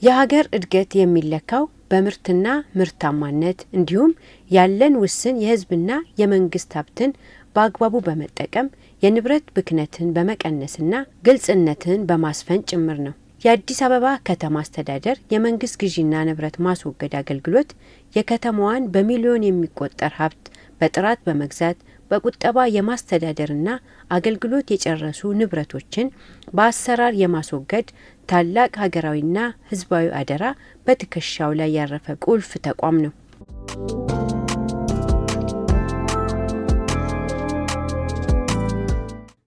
የሀገር እድገት የሚለካው በምርትና ምርታማነት እንዲሁም ያለን ውስን የህዝብና የመንግስት ሀብትን በአግባቡ በመጠቀም የንብረት ብክነትን በመቀነስና ግልጽነትን በማስፈን ጭምር ነው። የአዲስ አበባ ከተማ አስተዳደር የመንግስት ግዢና ንብረት ማስወገድ አገልግሎት የከተማዋን በሚሊዮን የሚቆጠር ሀብት በጥራት በመግዛት በቁጠባ የማስተዳደርና አገልግሎት የጨረሱ ንብረቶችን በአሰራር የማስወገድ ታላቅ ሀገራዊና ህዝባዊ አደራ በትከሻው ላይ ያረፈ ቁልፍ ተቋም ነው።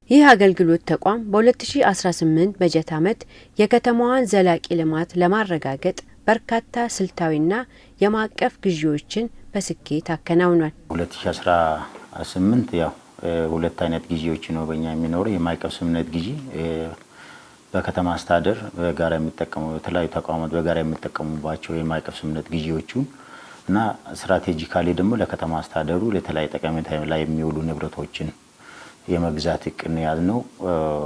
ይህ አገልግሎት ተቋም በ2018 በጀት ዓመት የከተማዋን ዘላቂ ልማት ለማረጋገጥ በርካታ ስልታዊና የማዕቀፍ ግዢዎችን በስኬት አከናውኗል። 2018 ያው ሁለት አይነት ግዢዎች ነው በእኛ የሚኖረው። የማዕቀፍ ስምምነት ግዢ በከተማ አስተዳደር በጋራ የሚጠቀሙ የተለያዩ ተቋማት በጋራ የሚጠቀሙባቸው የማዕቀፍ ስምምነት ግዢዎቹን እና ስትራቴጂካሊ ደግሞ ለከተማ አስተዳደሩ ለተለያዩ ጠቀሜታ ላይ የሚውሉ ንብረቶችን የመግዛት እቅድ ያዝነው።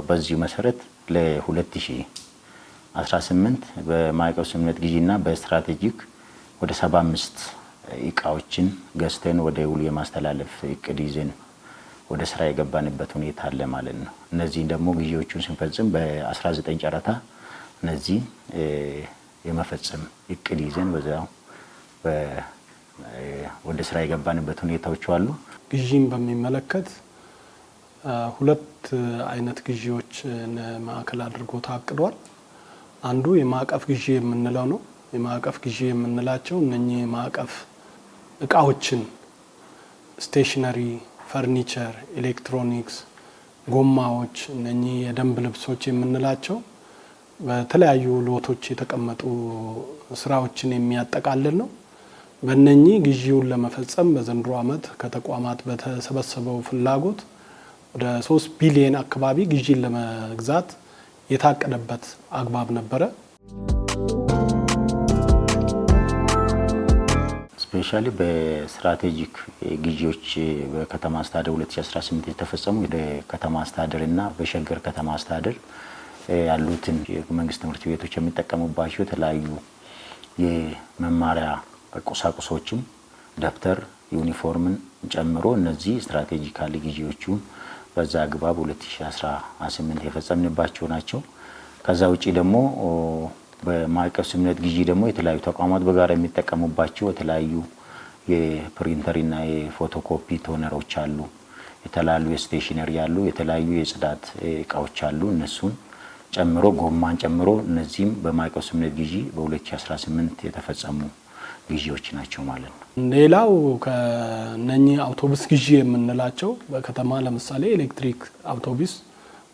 በዚሁ መሰረት ለ2018 በማዕቀፍ ስምምነት ግዢና በስትራቴጂክ ወደ 75 እቃዎችን ገዝተን ወደ ውል የማስተላለፍ እቅድ ይዘን ወደ ስራ የገባንበት ሁኔታ አለ ማለት ነው። እነዚህ ደግሞ ግዢዎቹን ስንፈጽም በ19 ጨረታ እነዚህ የመፈጸም እቅድ ይዘን በዛው ወደ ስራ የገባንበት ሁኔታዎች አሉ። ግዢን በሚመለከት ሁለት አይነት ግዢዎች ማዕከል አድርጎ ታቅዷል። አንዱ የማዕቀፍ ግዢ የምንለው ነው። የማዕቀፍ ግዢ የምንላቸው እነኚህ ማዕቀፍ እቃዎችን ስቴሽነሪ፣ ፈርኒቸር፣ ኤሌክትሮኒክስ፣ ጎማዎች፣ እነኚህ የደንብ ልብሶች የምንላቸው በተለያዩ ሎቶች የተቀመጡ ስራዎችን የሚያጠቃልል ነው። በእነኚህ ግዢውን ለመፈጸም በዘንድሮ ዓመት ከተቋማት በተሰበሰበው ፍላጎት ወደ 3 ቢሊዮን አካባቢ ግዢን ለመግዛት የታቀደበት አግባብ ነበረ። ስፔሻሊ በስትራቴጂክ ግዢዎች በከተማ አስተዳደር 2018 የተፈጸሙ የከተማ አስተዳደርና በሸገር ከተማ አስተዳደር ያሉትን የመንግስት ትምህርት ቤቶች የሚጠቀሙባቸው የተለያዩ የመማሪያ ቁሳቁሶችም ደብተር፣ ዩኒፎርምን ጨምሮ እነዚህ ስትራቴጂካሊ ግዢዎቹን በዛ አግባብ 2018 የፈጸምንባቸው ናቸው። ከዛ ውጪ ደግሞ በማዕቀፍ ስምምነት ግዢ ደግሞ የተለያዩ ተቋማት በጋራ የሚጠቀሙባቸው የተለያዩ የፕሪንተርና የፎቶኮፒ ቶነሮች አሉ፣ የተለያዩ የስቴሽነሪ አሉ፣ የተለያዩ የጽዳት እቃዎች አሉ። እነሱን ጨምሮ ጎማን ጨምሮ እነዚህም በማዕቀፍ ስምምነት ግዢ በ2018 የተፈጸሙ ግዢዎች ናቸው ማለት ነው። ሌላው ከነኚህ አውቶቡስ ግዢ የምንላቸው በከተማ ለምሳሌ ኤሌክትሪክ አውቶቡስ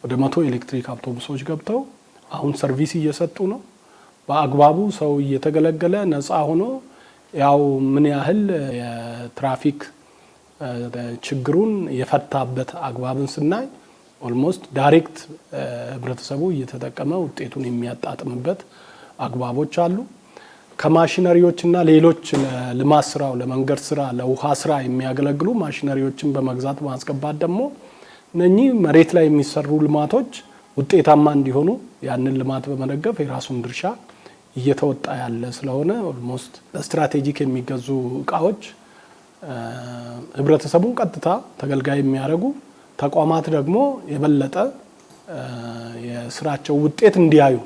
ወደ 100 ኤሌክትሪክ አውቶቡሶች ገብተው አሁን ሰርቪስ እየሰጡ ነው። በአግባቡ ሰው እየተገለገለ ነፃ ሆኖ ያው ምን ያህል የትራፊክ ችግሩን የፈታበት አግባብን ስናይ ኦልሞስት ዳይሬክት ህብረተሰቡ እየተጠቀመ ውጤቱን የሚያጣጥምበት አግባቦች አሉ። ከማሽነሪዎችና ሌሎች ለልማት ስራው ለመንገድ ስራ ለውሃ ስራ የሚያገለግሉ ማሽነሪዎችን በመግዛት ማስገባት ደግሞ እነኚህ መሬት ላይ የሚሰሩ ልማቶች ውጤታማ እንዲሆኑ ያንን ልማት በመደገፍ የራሱን ድርሻ እየተወጣ ያለ ስለሆነ ኦልሞስት ስትራቴጂክ የሚገዙ እቃዎች ህብረተሰቡን ቀጥታ ተገልጋይ የሚያደርጉ ተቋማት ደግሞ የበለጠ የስራቸው ውጤት እንዲያዩ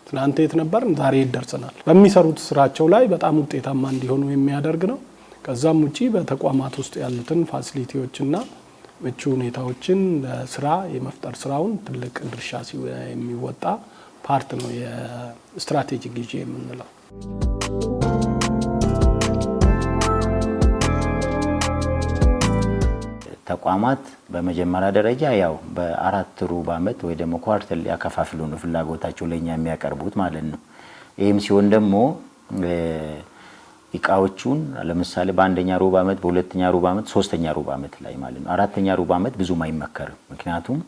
ትናንት የት ነበር ዛሬ ይደርሰናል በሚሰሩት ስራቸው ላይ በጣም ውጤታማ እንዲሆኑ የሚያደርግ ነው። ከዛም ውጪ በተቋማት ውስጥ ያሉትን ፋሲሊቲዎችና ምቹ ሁኔታዎችን ለስራ የመፍጠር ስራውን ትልቅ ድርሻ የሚወጣ ፓርት ነው የስትራቴጂክ ግዢ የምንለው። ተቋማት በመጀመሪያ ደረጃ ያው በአራት ሩብ ዓመት ወይ ደግሞ ኳርተር ሊያከፋፍሉ ነው ፍላጎታቸው ለኛ የሚያቀርቡት ማለት ነው። ይህም ሲሆን ደግሞ እቃዎቹን ለምሳሌ በአንደኛ ሩብ ዓመት፣ በሁለተኛ ሩብ ዓመት፣ ሶስተኛ ሩብ ዓመት ላይ ማለት ነው። አራተኛ ሩብ ዓመት ብዙም አይመከርም። ምክንያቱም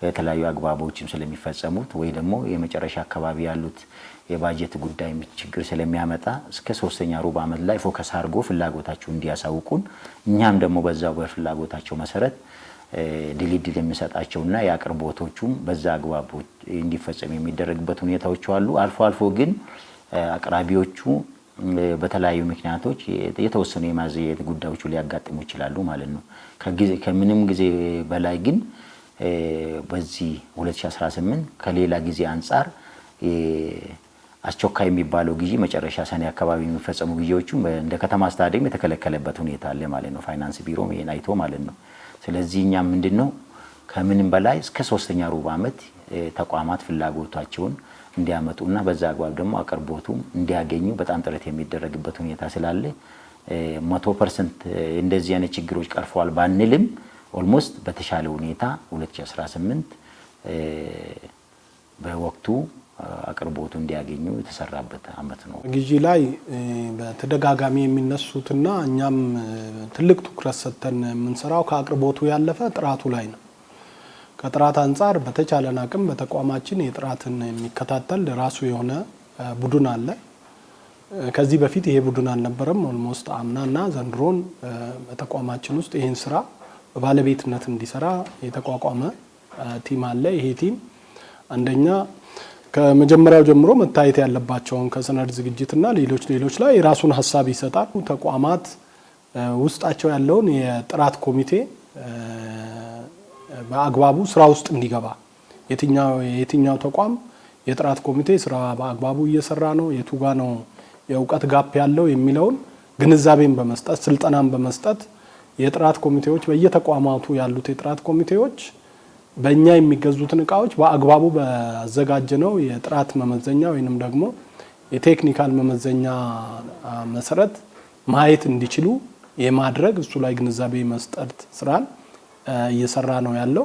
የተለያዩ አግባቦችም ስለሚፈጸሙት ወይ ደግሞ የመጨረሻ አካባቢ ያሉት የባጀት ጉዳይ ችግር ስለሚያመጣ እስከ ሶስተኛ ሩብ ዓመት ላይ ፎከስ አድርጎ ፍላጎታቸው እንዲያሳውቁን እኛም ደግሞ በዛው በፍላጎታቸው መሰረት ድልድል የሚሰጣቸውና የአቅርቦቶቹም በዛ አግባቦች እንዲፈጸም የሚደረግበት ሁኔታዎች አሉ። አልፎ አልፎ ግን አቅራቢዎቹ በተለያዩ ምክንያቶች የተወሰኑ የማዘየት ጉዳዮች ሊያጋጥሙ ይችላሉ ማለት ነው። ከምንም ጊዜ በላይ ግን በዚህ 2018 ከሌላ ጊዜ አንፃር አስቸኳይ የሚባለው ግዢ መጨረሻ ሰኔ አካባቢ የሚፈጸሙ ግዢዎቹ እንደ ከተማ አስተዳደር የተከለከለበት ሁኔታ አለ ማለት ነው። ፋይናንስ ቢሮ ይሄን አይቶ ማለት ነው። ስለዚህ እኛ ምንድነው ከምንም በላይ እስከ 3ኛ ሩብ ዓመት ተቋማት ፍላጎታቸውን እንዲያመጡና በዛ አግባብ ደግሞ አቅርቦቱ እንዲያገኙ በጣም ጥረት የሚደረግበት ሁኔታ ስላለ 100% እንደዚህ አይነት ችግሮች ቀርፈዋል ባንልም ኦልሞስት በተሻለ ሁኔታ 2018 በወቅቱ አቅርቦቱ እንዲያገኙ የተሰራበት አመት ነው። ግዢ ላይ በተደጋጋሚ የሚነሱትና እኛም ትልቅ ትኩረት ሰጥተን የምንሰራው ከአቅርቦቱ ያለፈ ጥራቱ ላይ ነው። ከጥራት አንፃር በተቻለን አቅም በተቋማችን የጥራትን የሚከታተል ራሱ የሆነ ቡድን አለ። ከዚህ በፊት ይሄ ቡድን አልነበረም። ኦልሞስት አምናና ዘንድሮን በተቋማችን ውስጥ ይሄን ስራ በባለቤትነት እንዲሰራ የተቋቋመ ቲም አለ። ይሄ ቲም አንደኛ ከመጀመሪያው ጀምሮ መታየት ያለባቸውን ከሰነድ ዝግጅትና ሌሎች ላይ የራሱን ሀሳብ ይሰጣል። ተቋማት ውስጣቸው ያለውን የጥራት ኮሚቴ በአግባቡ ስራ ውስጥ እንዲገባ የትኛው ተቋም የጥራት ኮሚቴ ስራ በአግባቡ እየሰራ ነው፣ የቱጋ ነው የእውቀት ጋፕ ያለው የሚለውን ግንዛቤን በመስጠት ስልጠናን በመስጠት የጥራት ኮሚቴዎች በየተቋማቱ ያሉት የጥራት ኮሚቴዎች በእኛ የሚገዙትን እቃዎች በአግባቡ በአዘጋጀነው የጥራት መመዘኛ ወይንም ደግሞ የቴክኒካል መመዘኛ መሰረት ማየት እንዲችሉ የማድረግ እሱ ላይ ግንዛቤ መስጠት ስራን እየሰራ ነው ያለው።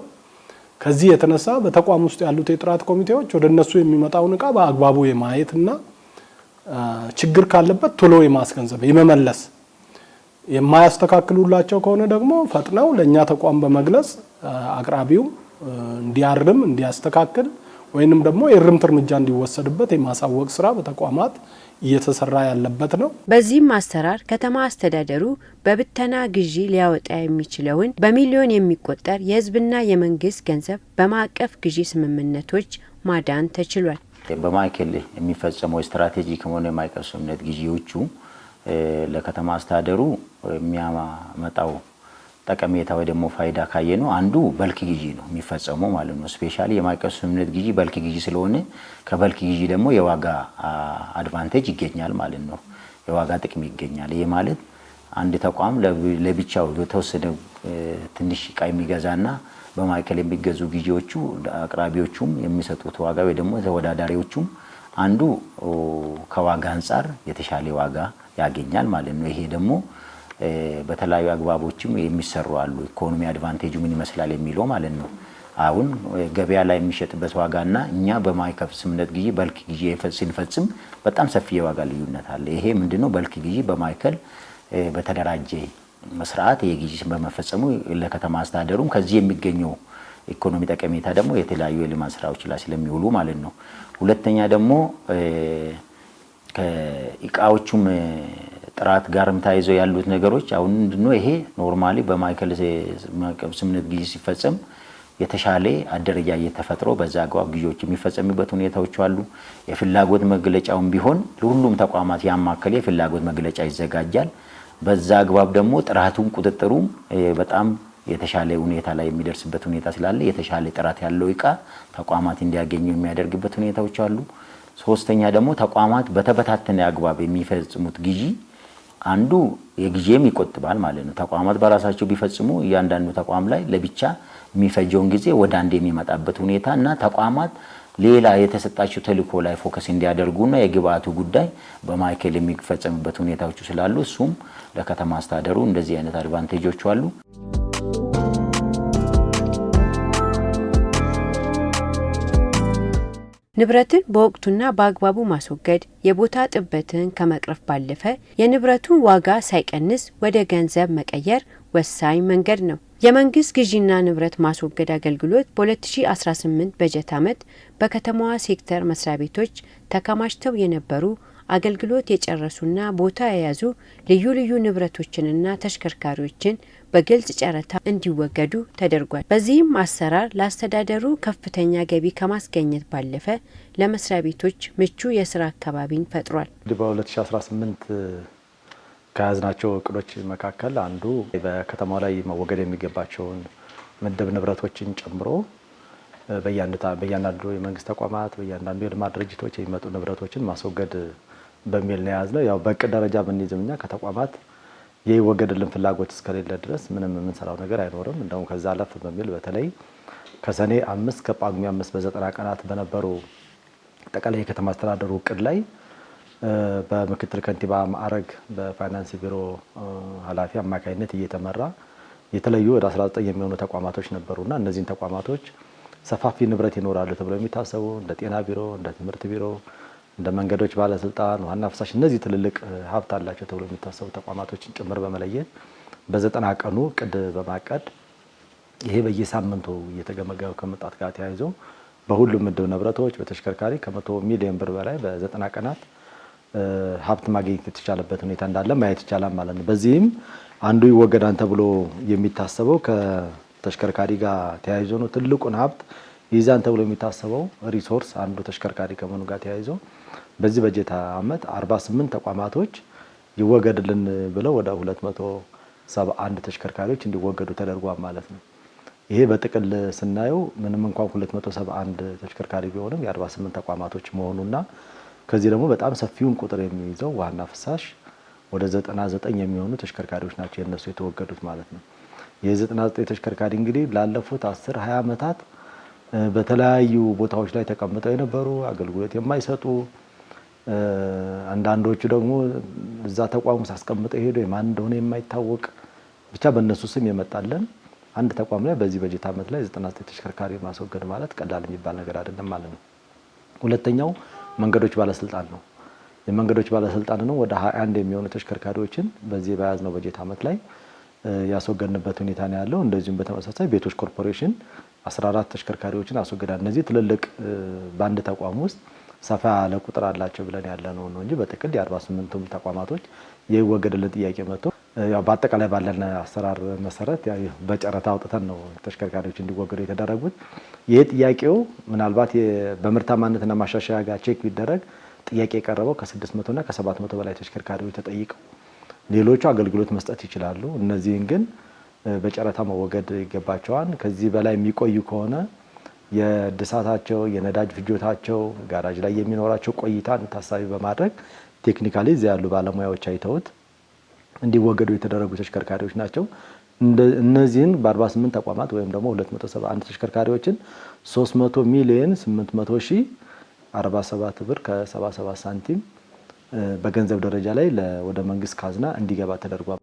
ከዚህ የተነሳ በተቋም ውስጥ ያሉት የጥራት ኮሚቴዎች ወደ እነሱ የሚመጣውን እቃ በአግባቡ የማየትና ችግር ካለበት ቶሎ የማስገንዘብ የመመለስ የማያስተካክሉላቸው ከሆነ ደግሞ ፈጥነው ለኛ ተቋም በመግለጽ አቅራቢው እንዲያርም እንዲያስተካክል ወይንም ደግሞ የእርምት እርምጃ እንዲወሰድበት የማሳወቅ ስራ በተቋማት እየተሰራ ያለበት ነው። በዚህም አሰራር ከተማ አስተዳደሩ በብተና ግዢ ሊያወጣ የሚችለውን በሚሊዮን የሚቆጠር የህዝብና የመንግስት ገንዘብ በማዕቀፍ ግዢ ስምምነቶች ማዳን ተችሏል። በማዕከል የሚፈጸመው ስትራቴጂክ ሆነ የማዕቀፍ ስምምነት ግዢዎቹ ለከተማ አስተዳደሩ የሚያመጣው ጠቀሜታ ወይ ደግሞ ፋይዳ ካየነው አንዱ በልክ ግዢ ነው የሚፈጸመው ማለት ነው። ስፔሻሊ የማዕቀፍ ስምምነት ግዢ በልክ ግዢ ስለሆነ ከበልክ ግዢ ደግሞ የዋጋ አድቫንቴጅ ይገኛል ማለት ነው። የዋጋ ጥቅም ይገኛል። ይሄ ማለት አንድ ተቋም ለብቻው የተወሰነ ትንሽ እቃ የሚገዛና በማዕከል የሚገዙ ግዢዎቹ አቅራቢዎቹም የሚሰጡት ዋጋ ወይ ደግሞ ተወዳዳሪዎቹም አንዱ ከዋጋ አንፃር የተሻለ ዋጋ ያገኛል ማለት ነው። ይሄ ደግሞ በተለያዩ አግባቦችም የሚሰሩ አሉ። ኢኮኖሚ አድቫንቴጁ ምን ይመስላል የሚለው ማለት ነው። አሁን ገበያ ላይ የሚሸጥበት ዋጋና እኛ በማዕቀፍ ስምምነት ግዢ በልክ ግዢ ስንፈጽም በጣም ሰፊ የዋጋ ልዩነት አለ። ይሄ ምንድነው? በልክ ግዢ በማዕከል በተደራጀ መስራት የግዢ በመፈጸሙ ለከተማ አስተዳደሩም ከዚህ የሚገኘው ኢኮኖሚ ጠቀሜታ ደግሞ የተለያዩ የልማት ስራዎች ላይ ስለሚውሉ ማለት ነው። ሁለተኛ ደግሞ ከእቃዎቹም ጥራት ጋርም ታይዘው ያሉት ነገሮች አሁን ምንድነው? ይሄ ኖርማሊ በማዕከል ስምምነት ግዢ ሲፈጸም የተሻለ አደረጃጀት ተፈጥሮ በዛ አግባብ ግዢዎች የሚፈጸሙበት ሁኔታዎች አሉ። የፍላጎት መግለጫውን ቢሆን ለሁሉም ተቋማት ያማከለ የፍላጎት መግለጫ ይዘጋጃል። በዛ አግባብ ደግሞ ጥራቱን ቁጥጥሩም በጣም የተሻለ ሁኔታ ላይ የሚደርስበት ሁኔታ ስላለ የተሻለ ጥራት ያለው እቃ ተቋማት እንዲያገኙ የሚያደርግበት ሁኔታዎች አሉ። ሶስተኛ ደግሞ ተቋማት በተበታተነ አግባብ የሚፈጽሙት ግዢ አንዱ የግዢም ይቆጥባል ማለት ነው። ተቋማት በራሳቸው ቢፈጽሙ እያንዳንዱ ተቋም ላይ ለብቻ የሚፈጀውን ጊዜ ወደ አንድ የሚመጣበት ሁኔታ እና ተቋማት ሌላ የተሰጣቸው ተልእኮ ላይ ፎከስ እንዲያደርጉና የግብአቱ ጉዳይ በማዕከል የሚፈጸምበት ሁኔታዎች ስላሉ እሱም ለከተማ አስተዳደሩ እንደዚህ አይነት አድቫንቴጆች አሉ። ንብረትን በወቅቱና በአግባቡ ማስወገድ የቦታ ጥበትን ከመቅረፍ ባለፈ የንብረቱን ዋጋ ሳይቀንስ ወደ ገንዘብ መቀየር ወሳኝ መንገድ ነው። የመንግስት ግዢና ንብረት ማስወገድ አገልግሎት በ2018 በጀት ዓመት በከተማዋ ሴክተር መስሪያ ቤቶች ተከማችተው የነበሩ አገልግሎት የጨረሱና ቦታ የያዙ ልዩ ልዩ ንብረቶችንና ተሽከርካሪዎችን በግልጽ ጨረታ እንዲወገዱ ተደርጓል። በዚህም አሰራር ለአስተዳደሩ ከፍተኛ ገቢ ከማስገኘት ባለፈ ለመስሪያ ቤቶች ምቹ የስራ አካባቢን ፈጥሯል። በ2018 ከያዝናቸው እቅዶች መካከል አንዱ በከተማው ላይ መወገድ የሚገባቸውን ምድብ ንብረቶችን ጨምሮ በእያንዳንዱ የመንግስት ተቋማት በእያንዳንዱ የልማት ድርጅቶች የሚመጡ ንብረቶችን ማስወገድ በሚል ነው የያዝነው። ያው በእቅድ ደረጃ ብንይዝም እኛ ከተቋማት የይወገድልን ፍላጎት እስከሌለ ድረስ ምንም የምንሰራው ነገር አይኖርም። እንደውም ከዛ አለፍ በሚል በተለይ ከሰኔ 5 ከጳጉሜ 5 በ90 ቀናት በነበሩ አጠቃላይ የከተማ አስተዳደሩ እቅድ ላይ በምክትል ከንቲባ ማዕረግ በፋይናንስ ቢሮ ኃላፊ አማካኝነት እየተመራ የተለዩ ወደ 19 የሚሆኑ ተቋማቶች ነበሩና እነዚህን ተቋማቶች ሰፋፊ ንብረት ይኖራሉ ተብሎ የሚታሰቡ እንደ ጤና ቢሮ፣ እንደ ትምህርት ቢሮ፣ እንደ መንገዶች ባለስልጣን፣ ዋና ፍሳሽ እነዚህ ትልልቅ ሀብት አላቸው ተብሎ የሚታሰቡ ተቋማቶችን ጭምር በመለየት በ90 ቀኑ እቅድ በማቀድ ይሄ በየሳምንቱ እየተገመገመ ከመጣት ጋር ተያይዞ በሁሉም ምድብ ንብረቶች በተሽከርካሪ ከ100 ሚሊዮን ብር በላይ በ90 ቀናት ሀብት ማግኘት የተቻለበት ሁኔታ እንዳለ ማየት ይቻላል ማለት ነው። በዚህም አንዱ ይወገዳን ተብሎ የሚታሰበው ከተሽከርካሪ ጋር ተያይዞ ነው። ትልቁን ሀብት ይዛን ተብሎ የሚታሰበው ሪሶርስ አንዱ ተሽከርካሪ ከመሆኑ ጋር ተያይዞ በዚህ በጀት ዓመት 48 ተቋማቶች ይወገድልን ብለው ወደ 271 ተሽከርካሪዎች እንዲወገዱ ተደርጓል ማለት ነው። ይሄ በጥቅል ስናየው ምንም እንኳን 271 ተሽከርካሪ ቢሆንም የ48 ተቋማቶች መሆኑና ከዚህ ደግሞ በጣም ሰፊውን ቁጥር የሚይዘው ዋና ፍሳሽ ወደ 99 የሚሆኑ ተሽከርካሪዎች ናቸው የነሱ የተወገዱት ማለት ነው። የ99 ተሽከርካሪ እንግዲህ ላለፉት 10-20 ዓመታት በተለያዩ ቦታዎች ላይ ተቀምጠው የነበሩ አገልግሎት የማይሰጡ አንዳንዶቹ ደግሞ እዛ ተቋም ውስጥ አስቀምጠው ሄዶ የማን እንደሆነ የማይታወቅ ብቻ በእነሱ ስም የመጣለን አንድ ተቋም ላይ በዚህ በጀት ዓመት ላይ 99 ተሽከርካሪ ማስወገድ ማለት ቀላል የሚባል ነገር አይደለም ማለት ነው። ሁለተኛው መንገዶች ባለስልጣን ነው። የመንገዶች ባለስልጣን ነው ወደ 21 የሚሆኑ ተሽከርካሪዎችን በዚህ በያዝነው በጀት ዓመት ላይ ያስወገድንበት ሁኔታ ነው ያለው። እንደዚሁም በተመሳሳይ ቤቶች ኮርፖሬሽን 14 ተሽከርካሪዎችን አስወግዳል። እነዚህ ትልልቅ በአንድ ተቋም ውስጥ ሰፋ ያለ ቁጥር አላቸው ብለን ያለነው ነው እንጂ በጥቅል የ48ቱም ተቋማቶች የይወገድልን ጥያቄ መጥቶ ያው በአጠቃላይ ባለን አሰራር መሰረት በጨረታ አውጥተን ነው ተሽከርካሪዎች እንዲወገዱ የተደረጉት። ይሄ ጥያቄው ምናልባት በምርታማነትና ማሻሻያ ጋር ቼክ ቢደረግ ጥያቄ የቀረበው ከ600 እና ከ700 በላይ ተሽከርካሪዎች ተጠይቀው ሌሎቹ አገልግሎት መስጠት ይችላሉ። እነዚህን ግን በጨረታ መወገድ ይገባቸዋል። ከዚህ በላይ የሚቆዩ ከሆነ የእድሳታቸው የነዳጅ ፍጆታቸው ጋራጅ ላይ የሚኖራቸው ቆይታን ታሳቢ በማድረግ ቴክኒካሊ እዚያ ያሉ ባለሙያዎች አይተውት እንዲወገዱ የተደረጉ ተሽከርካሪዎች ናቸው። እነዚህን በ48 ተቋማት ወይም ደግሞ 271 ተሽከርካሪዎችን 300 ሚሊዮን 800 ሺህ 47 ብር ከ77 ሳንቲም በገንዘብ ደረጃ ላይ ወደ መንግስት ካዝና እንዲገባ ተደርጓል።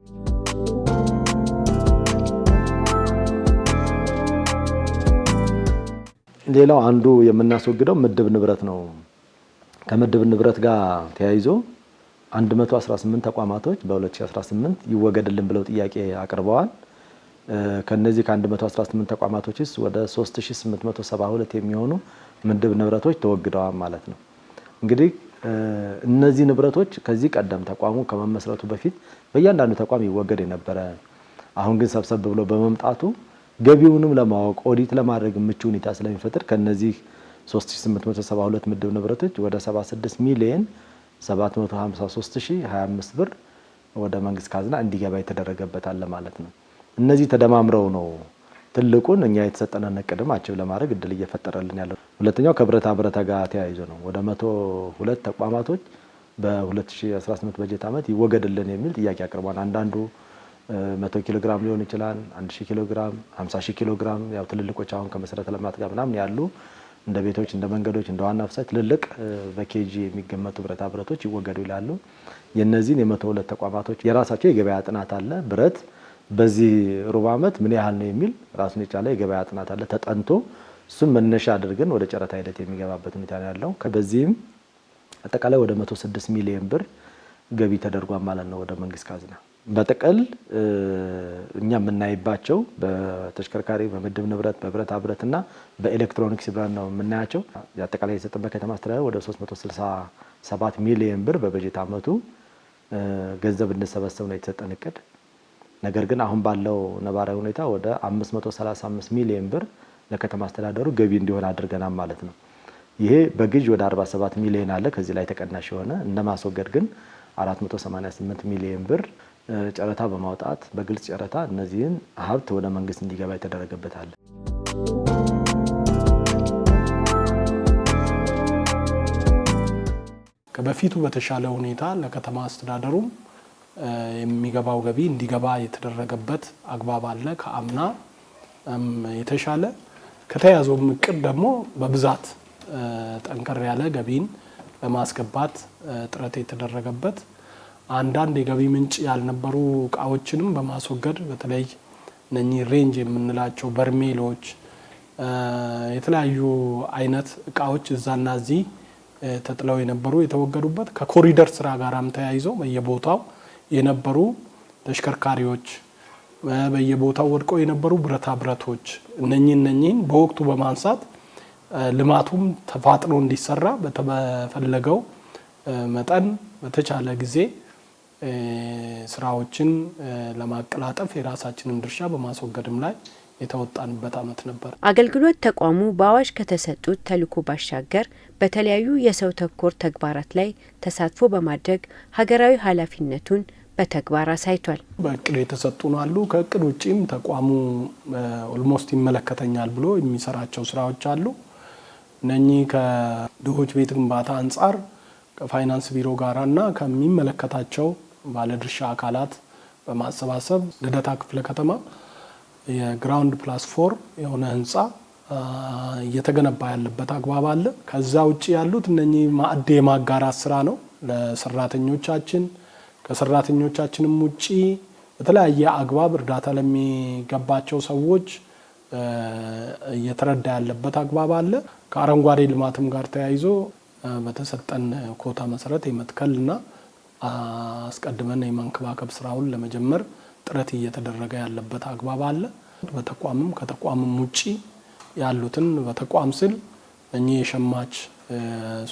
ሌላው አንዱ የምናስወግደው ምድብ ንብረት ነው። ከምድብ ንብረት ጋር ተያይዞ 118 ተቋማቶች በ2018 ይወገድልን ብለው ጥያቄ አቅርበዋል። ከነዚህ ከ118 ተቋማቶችስ ወደ 3872 የሚሆኑ ምድብ ንብረቶች ተወግደዋል ማለት ነው። እንግዲህ እነዚህ ንብረቶች ከዚህ ቀደም ተቋሙ ከመመስረቱ በፊት በእያንዳንዱ ተቋም ይወገድ የነበረ አሁን ግን ሰብሰብ ብሎ በመምጣቱ ገቢውንም ለማወቅ ኦዲት ለማድረግ ምቹ ሁኔታ ስለሚፈጥር ከነዚህ 3872 ምድብ ንብረቶች ወደ 76 ሚሊዮን 753025 ብር ወደ መንግስት ካዝና እንዲገባ የተደረገበት አለ ማለት ነው። እነዚህ ተደማምረው ነው ትልቁን እኛ የተሰጠነን እቅድም አችብ ለማድረግ እድል እየፈጠረልን ያለው። ሁለተኛው ከብረታ ብረት ጋር ተያይዞ ነው። ወደ 102 ተቋማቶች በ2018 በጀት ዓመት ይወገድልን የሚል ጥያቄ አቅርቧል። አንዳንዱ 100 ኪሎ ግራም ሊሆን ይችላል፣ 1000 ኪሎ ግራም፣ 50000 ኪሎ ግራም ያው ትልልቆች አሁን ከመሰረተ ልማት ጋር ምናምን ያሉ እንደ ቤቶች እንደ መንገዶች እንደ ዋና ፍሳሽ ትልልቅ በኬጂ የሚገመቱ ብረታ ብረቶች ይወገዱ ይላሉ። የነዚህን የ102 ተቋማቶች የራሳቸው የገበያ ጥናት አለ። ብረት በዚህ ሩብ ዓመት ምን ያህል ነው የሚል ራሱን የቻለ የገበያ ጥናት አለ ተጠንቶ እሱም መነሻ አድርገን ወደ ጨረታ ሂደት የሚገባበት ሁኔታ ነው ያለው። በዚህም አጠቃላይ ወደ 106 ሚሊዮን ብር ገቢ ተደርጓል ማለት ነው ወደ መንግስት ካዝና። በጥቅል እኛ የምናይባቸው በተሽከርካሪ በምድብ ንብረት በብረታ ብረትና በኤሌክትሮኒክስ ብለን ነው የምናያቸው። አጠቃላይ የተሰጠበት ከተማ አስተዳደር ወደ 367 ሚሊዮን ብር በበጀት ዓመቱ ገንዘብ እንሰበሰብ ነው የተሰጠን እቅድ። ነገር ግን አሁን ባለው ነባራዊ ሁኔታ ወደ 535 ሚሊዮን ብር ለከተማ አስተዳደሩ ገቢ እንዲሆን አድርገናል ማለት ነው። ይሄ በግዥ ወደ 47 ሚሊዮን አለ ከዚህ ላይ ተቀናሽ የሆነ እንደማስወገድ ግን 488 ሚሊዮን ብር ጨረታ በማውጣት በግልጽ ጨረታ እነዚህን ሀብት ወደ መንግስት እንዲገባ የተደረገበት አለ። ከበፊቱ በተሻለ ሁኔታ ለከተማ አስተዳደሩም የሚገባው ገቢ እንዲገባ የተደረገበት አግባብ አለ። ከአምና የተሻለ ከተያዘው እቅድ ደግሞ በብዛት ጠንከር ያለ ገቢን ለማስገባት ጥረት የተደረገበት አንዳንድ የገቢ ምንጭ ያልነበሩ እቃዎችንም በማስወገድ በተለይ እነኚህ ሬንጅ የምንላቸው በርሜሎች የተለያዩ አይነት እቃዎች እዛና እዚህ ተጥለው የነበሩ የተወገዱበት ከኮሪደር ስራ ጋራም ተያይዞ በየቦታው የነበሩ ተሽከርካሪዎች በየቦታው ወድቀው የነበሩ ብረታ ብረቶች እነኚህን በወቅቱ በማንሳት ልማቱም ተፋጥኖ እንዲሰራ በተፈለገው መጠን በተቻለ ጊዜ ስራዎችን ለማቀላጠፍ የራሳችንን ድርሻ በማስወገድም ላይ የተወጣንበት አመት ነበር። አገልግሎት ተቋሙ በአዋጅ ከተሰጡት ተልዕኮ ባሻገር በተለያዩ የሰው ተኮር ተግባራት ላይ ተሳትፎ በማድረግ ሀገራዊ ኃላፊነቱን በተግባር አሳይቷል። በእቅድ የተሰጡን አሉ። ከእቅድ ውጪም ተቋሙ ኦልሞስት ይመለከተኛል ብሎ የሚሰራቸው ስራዎች አሉ። እነኚህ ከድሆች ቤት ግንባታ አንጻር ከፋይናንስ ቢሮ ጋራና ከሚመለከታቸው ባለድርሻ አካላት በማሰባሰብ ልደታ ክፍለ ከተማ የግራውንድ ፕላስ 4 የሆነ ህንጻ እየተገነባ ያለበት አግባብ አለ። ከዛ ውጪ ያሉት እነኚህ ማዕድ የማጋራት ስራ ነው ለሰራተኞቻችን። ከሰራተኞቻችንም ውጪ በተለያየ አግባብ እርዳታ ለሚገባቸው ሰዎች እየተረዳ ያለበት አግባብ አለ። ከአረንጓዴ ልማትም ጋር ተያይዞ በተሰጠን ኮታ መሰረት የመትከልና አስቀድመን የመንከባከብ ስራውን ለመጀመር ጥረት እየተደረገ ያለበት አግባብ አለ። በተቋምም ከተቋምም ውጪ ያሉትን በተቋም ስል እኚህ የሸማች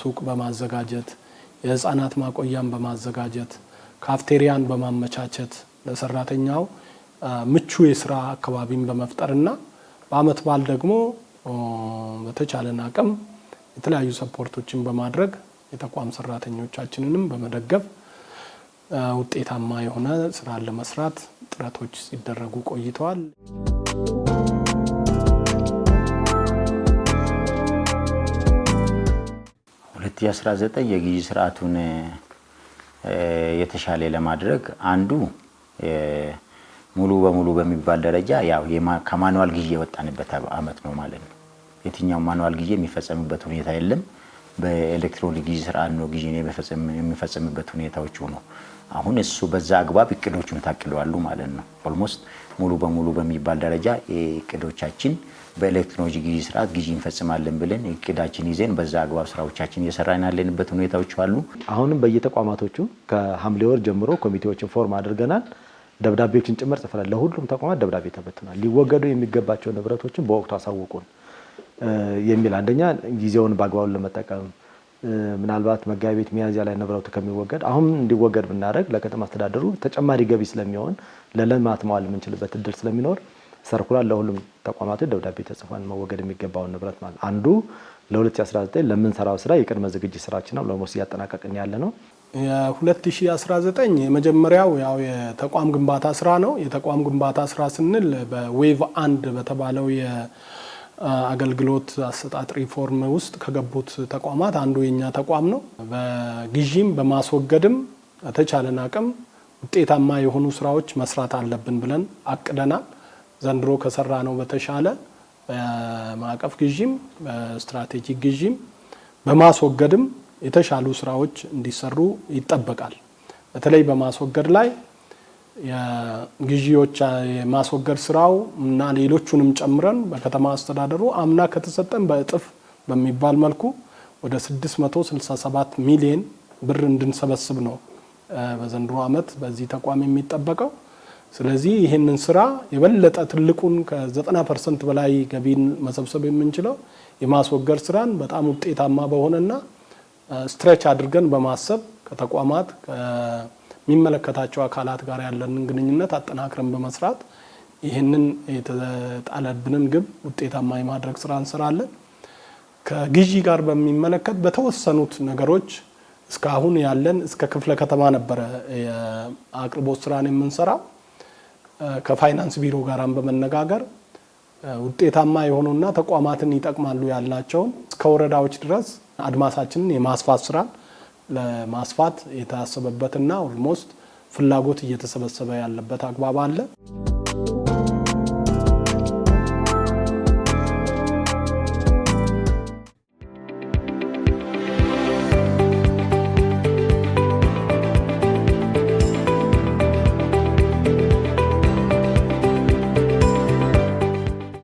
ሱቅ በማዘጋጀት የህፃናት ማቆያን በማዘጋጀት ካፍቴሪያን በማመቻቸት ለሰራተኛው ምቹ የስራ አካባቢን በመፍጠርና በአመት በዓል ደግሞ በተቻለን አቅም የተለያዩ ሰፖርቶችን በማድረግ የተቋም ሰራተኞቻችንንም በመደገፍ ውጤታማ የሆነ ስራ ለመስራት ጥረቶች ሲደረጉ ቆይተዋል። የ2019 የግዢ ስርዓቱን የተሻለ ለማድረግ አንዱ ሙሉ በሙሉ በሚባል ደረጃ ያው ከማኑዋል ግዢ የወጣንበት አመት ነው ማለት ነው። የትኛው ማኑዋል ግዢ የሚፈጸምበት ሁኔታ የለም። በኤሌክትሮኒክ ግዢ ስርዓት ነው ግዢ የሚፈጸምበት ሁኔታዎች ነው። አሁን እሱ በዛ አግባብ እቅዶቹን ታቅደዋል ማለት ነው። ኦልሞስት ሙሉ በሙሉ በሚባል ደረጃ እቅዶቻችን በኤሌክትሮኒክ ግዢ ስርዓት ግዢ እንፈጽማለን ብለን እቅዳችን ይዘን በዛ አግባብ ስራዎቻችን እየሰራን ያለንበት ሁኔታዎች አሉ። አሁንም በየተቋማቶቹ ከሐምሌ ወር ጀምሮ ኮሚቴዎችን ፎርም አድርገናል። ደብዳቤዎችን ጭምር ጽፈናል። ለሁሉም ተቋማት ደብዳቤ ተበትኗል። ሊወገዱ የሚገባቸው ንብረቶችን በወቅቱ አሳውቁን የሚል አንደኛ ጊዜውን በአግባቡ ለመጠቀም ምናልባት መጋቢት ሚያዝያ ላይ ንብረቱ ከሚወገድ አሁን እንዲወገድ ብናደርግ ለከተማ አስተዳደሩ ተጨማሪ ገቢ ስለሚሆን ለልማት ማዋል የምንችልበት እድል ስለሚኖር ሰርኩላር ለሁሉም ተቋማት ደብዳቤ ተጽፏል። መወገድ የሚገባውን ንብረት ማለት አንዱ ለ2019 ለምንሰራው ስራ የቅድመ ዝግጅት ስራችን ነው። ለሞስ ያጠናቀቅን ያለ ነው። የ2019 የመጀመሪያው ያው የተቋም ግንባታ ስራ ነው። የተቋም ግንባታ ስራ ስንል በዌቭ 1 በተባለው የአገልግሎት አሰጣጥ ሪፎርም ውስጥ ከገቡት ተቋማት አንዱ የኛ ተቋም ነው። በግዢም በማስወገድም ተቻለን አቅም ውጤታማ የሆኑ ስራዎች መስራት አለብን ብለን አቅደናል። ዘንድሮ ከሰራ ነው በተሻለ በማዕቀፍ ግዢም በስትራቴጂክ ግዢም በማስወገድም የተሻሉ ስራዎች እንዲሰሩ ይጠበቃል። በተለይ በማስወገድ ላይ የግዢዎች የማስወገድ ስራው እና ሌሎቹንም ጨምረን በከተማ አስተዳደሩ አምና ከተሰጠን በእጥፍ በሚባል መልኩ ወደ 667 ሚሊዮን ብር እንድንሰበስብ ነው በዘንድሮ አመት በዚህ ተቋም የሚጠበቀው። ስለዚህ ይህንን ስራ የበለጠ ትልቁን ከ90% በላይ ገቢን መሰብሰብ የምንችለው የማስወገድ ስራን በጣም ውጤታማ በሆነና ስትሬች አድርገን በማሰብ ከተቋማት የሚመለከታቸው አካላት ጋር ያለንን ግንኙነት አጠናክረን በመስራት ይህንን የተጣለብንን ግብ ውጤታማ የማድረግ ስራ እንሰራለን። ከግዢ ጋር በሚመለከት በተወሰኑት ነገሮች እስካሁን ያለን እስከ ክፍለ ከተማ ነበረ የአቅርቦት ስራን የምንሰራው። ከፋይናንስ ቢሮ ጋራም በመነጋገር ውጤታማ የሆኑና ተቋማትን ይጠቅማሉ ያልናቸውን እስከ ወረዳዎች ድረስ አድማሳችንን የማስፋት ስራ ለማስፋት የታሰበበትና ኦልሞስት ፍላጎት እየተሰበሰበ ያለበት አግባብ አለ።